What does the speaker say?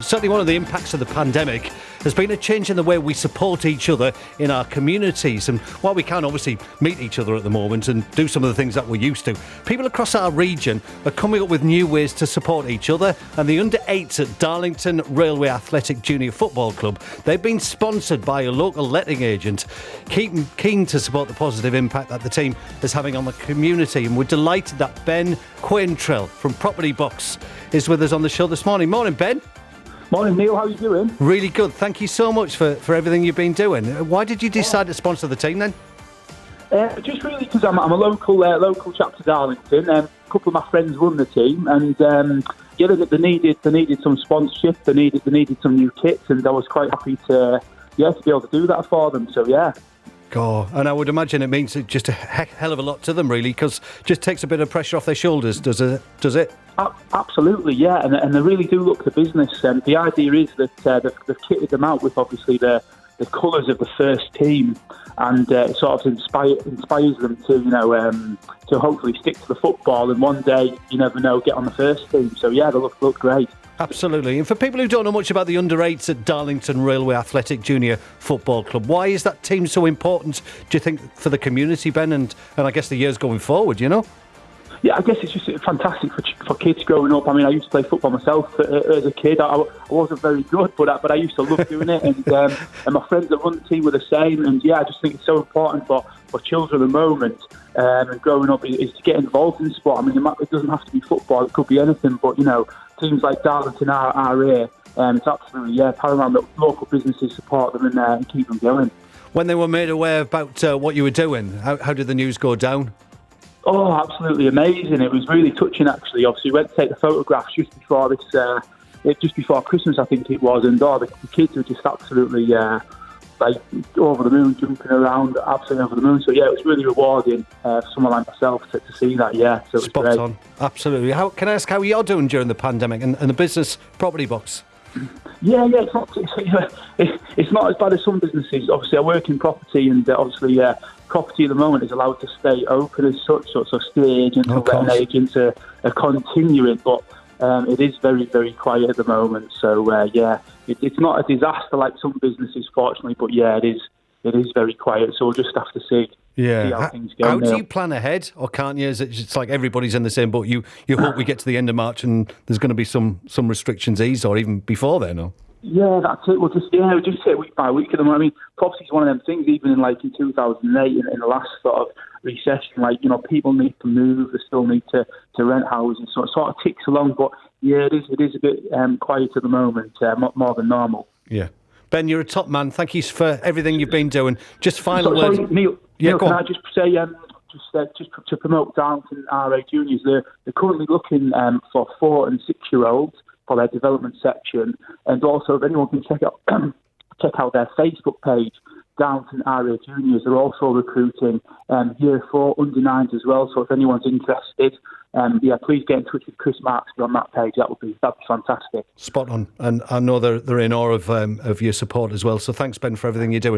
Certainly one of the impacts of the pandemic has been a change in the way we support each other in our communities. And while we can obviously meet each other at the moment and do some of the things that we're used to, people across our region are coming up with new ways to support each other. And the under-8s at Darlington Railway Athletic Junior Football Club, they've been sponsored by a local letting agent, keen to support the positive impact that the team is having on the community. And we're delighted that Ben Quaintrell from Property Box is with us on the show this morning. Morning, Ben. Morning, Neil. How are you doing? Really good. Thank you so much for everything you've been doing. Why did you decide to sponsor the team then? Just really because I'm a local chap to Darlington. A couple of my friends run the team, and they needed some sponsorship. They needed some new kits, and I was quite happy to be able to do that for them. So yeah. God, and I would imagine it means just a hell of a lot to them, really, because it just takes a bit of pressure off their shoulders, does it? Absolutely, yeah, and they really do look the business. The idea is that they've kitted them out with obviously the colours of the first team, and it sort of inspires them to hopefully stick to the football, and one day, you never know, get on the first team. So yeah, they look great. Absolutely. And for people who don't know much about the under-8s at Darlington Railway Athletic Junior Football Club, why is that team so important, do you think, for the community, Ben, and I guess the years going forward, you know? Yeah, I guess it's just fantastic for kids growing up. I mean, I used to play football myself as a kid. I wasn't very good, but I used to love doing it. And my friends that run the team were the same. And yeah, I just think it's so important for children at the moment and growing up is to get involved in sport. I mean, it doesn't have to be football; it could be anything. But teams like Darlington are here. It's absolutely paramount that local businesses support them and keep them going. When they were made aware about what you were doing, how did the news go down? Oh, absolutely amazing! It was really touching, actually. Obviously, we went to take the photographs just before Christmas, I think it was, and the kids were just absolutely over the moon, jumping around, absolutely over the moon. So yeah, it was really rewarding for someone like myself to see that. Yeah, so it was spot great. On, absolutely. Can I ask how you're doing during the pandemic and the business Property Box? Yeah, it's not as bad as some businesses. Obviously, I work in property, and obviously, property at the moment is allowed to stay open as such. So stay agents and letting agents are continuing, but it is very, very quiet at the moment. So it's not a disaster like some businesses, fortunately, but yeah, it is very quiet. So we'll just have to see. Yeah. How things go. How do you plan ahead, or can't you? Is it just like everybody's in the same boat? You hope we get to the end of March and there's going to be some restrictions eased, or even before then, or? Yeah, that's it. We'll just take it week by week at the moment. I mean, property is one of them things. Even in 2008, in the last sort of recession, people need to move. They still need to rent houses. So it sort of ticks along. But yeah, it is a bit quiet at the moment, more than normal. Yeah, Ben, you're a top man. Thank you for everything you've been doing. Just final word. Sorry, Neil, can I just say, just to promote Darlington RA Juniors, they're currently looking for 4 and 6 year olds for their development section, and also if anyone can check out their Facebook page, Darlington RA Juniors. They're also recruiting year 4 under 9s as well. So if anyone's interested, please get in touch with Chris Marksby on that page. That'd be fantastic. Spot on, and I know they're in awe of your support as well. So thanks, Ben, for everything you're doing.